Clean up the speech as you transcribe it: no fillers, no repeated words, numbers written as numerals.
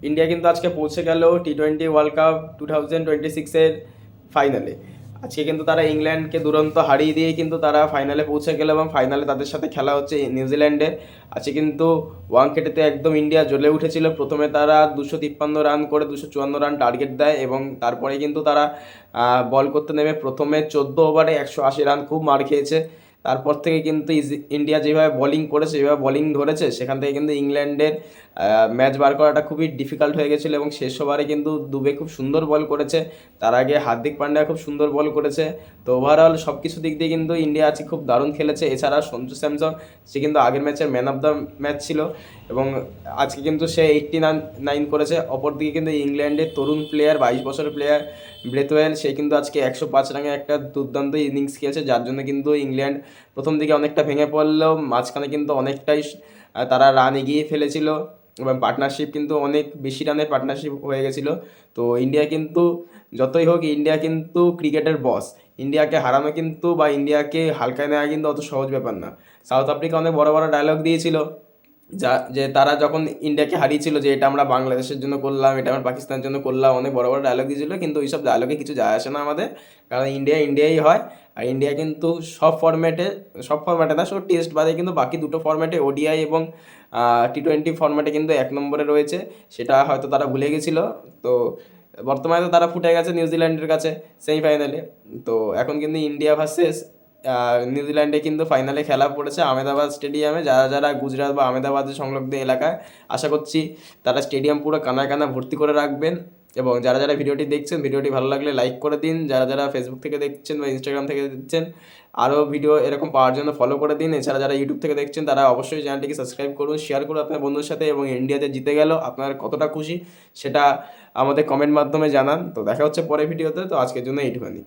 India কিন্তু আজকে পৌঁছে গেল টি-20 ওয়ার্ল্ড কাপ 2026-এর ফাইনালে। আজকে কিন্তু তারা ইংল্যান্ডকে দুরন্ত হারিয়ে দিয়ে কিন্তু তারা ফাইনালে পৌঁছে গেল এবং ফাইনালে তাদের সাথে খেলা হচ্ছে নিউজিল্যান্ডে। আজকে কিন্তু ওয়ানকেটেতে একদম ইন্ডিয়া জ্বলে উঠেছিল। প্রথমে তারা 253 রান করে 254 রান টার্গেট দেয় এবং তারপরে কিন্তু তারা বল করতে নেমে প্রথমে 14 ওভারে 180 রান, খুব মার খেয়েছে। তারপর থেকে কিন্তু ইন্ডিয়া যেভাবে বোলিং করেছে, যেভাবে বোলিং ধরেছে, সেখান থেকে কিন্তু ইংল্যান্ডের ম্যাচ বার করাটা খুবই ডিফিকাল্ট হয়ে গেছিলো এবং শেষ ওভারে কিন্তু দুবে খুব সুন্দর বল করেছে। তার আগে হার্দিক পান্ডিয়া খুব সুন্দর বল করেছে। তো ওভারঅল সব কিছু দিক দিয়ে কিন্তু ইন্ডিয়া আজকে খুব দারুণ খেলেছে। এছাড়া সঞ্জু স্যামসন, সে কিন্তু আগের ম্যাচের ম্যান অফ দ্য ম্যাচ ছিল এবং আজকে কিন্তু সে 89 করেছে। অপরদিকে কিন্তু ইংল্যান্ডের তরুণ প্লেয়ার, 22 বছরের প্লেয়ার ব্রেথওয়েল, সে কিন্তু আজকে 105 রানে একটা দুর্দান্ত ইনিংস খেলেছে, যার জন্য কিন্তু ইংল্যান্ড প্রথম দিকে অনেকটা ভেঙে পড়লেও মাঝখানে কিন্তু অনেকটাই তারা রান এগিয়ে ফেলেছিল এবং পার্টনারশিপ কিন্তু অনেক বেশি রানের পার্টনারশিপ হয়ে গেছিলো। তো ইন্ডিয়া কিন্তু যতই হোক, ইন্ডিয়া কিন্তু ক্রিকেটের বস। ইন্ডিয়াকে হারানো কিন্তু বা ইন্ডিয়াকে হালকায় নেওয়া কিন্তু অত সহজ ব্যাপার না। সাউথ আফ্রিকা অনেক বড় বড় ডায়লগ দিয়েছিল, যে তারা যখন ইন্ডিয়াকে হারিয়েছিল, যে এটা আমরা বাংলাদেশের জন্য করলাম, এটা আমরা পাকিস্তানের জন্য করলাম, অনেক বড় বড় ডায়লগ দিয়েছিল। কিন্তু ওইসব ডায়লগে কিছু যায় আসে না আমাদের, কারণ ইন্ডিয়া ইন্ডিয়াই হয়। আর ইন্ডিয়া কিন্তু সব ফরম্যাটে না, শুধু টেস্ট বাদে কিন্তু বাকি দুটো ফরম্যাটে, ওডিআই এবং টি-20 ফরম্যাটে কিন্তু 1 নম্বরে রয়েছে। সেটা হয়তো তারা ভুলে গেছিলো। তো বর্তমানে তো তারা ফুটে গেছে নিউজিল্যান্ডের কাছে সেমিফাইনালে। তো এখন কিন্তু ইন্ডিয়া ভার্সেস নিউজিল্যান্ডে কিন্তু ফাইনালে খেলা পড়েছে আহমেদাবাদ স্টেডিয়ামে। যারা যারা গুজরাট বা আহমেদাবাদের সংলগ্ন এলাকায়, আশা করছি তারা স্টেডিয়াম পুরো কানায় কানা ভর্তি করে রাখবেন। এবং যারা যারা ভিডিওটি দেখছেন, ভিডিওটি ভালো লাগলে লাইক করে দিন। যারা যারা ফেসবুক থেকে দেখছেন বা ইনস্টাগ্রাম থেকে দেখছেন, আরও ভিডিও এরকম পাওয়ার জন্য ফলো করে দিন। এছাড়া যারা ইউটিউব থেকে দেখছেন, তারা অবশ্যই চ্যানেলটিকে সাবস্ক্রাইব করুন, শেয়ার করুন আপনার বন্ধুর সাথে। এবং ইন্ডিয়াতে জিতে গেল আপনার কতটা খুশি সেটা আমাদের কমেন্ট মাধ্যমে জানান। তো দেখা হচ্ছে পরের ভিডিওতে। তো আজকের জন্য এইটুখানি।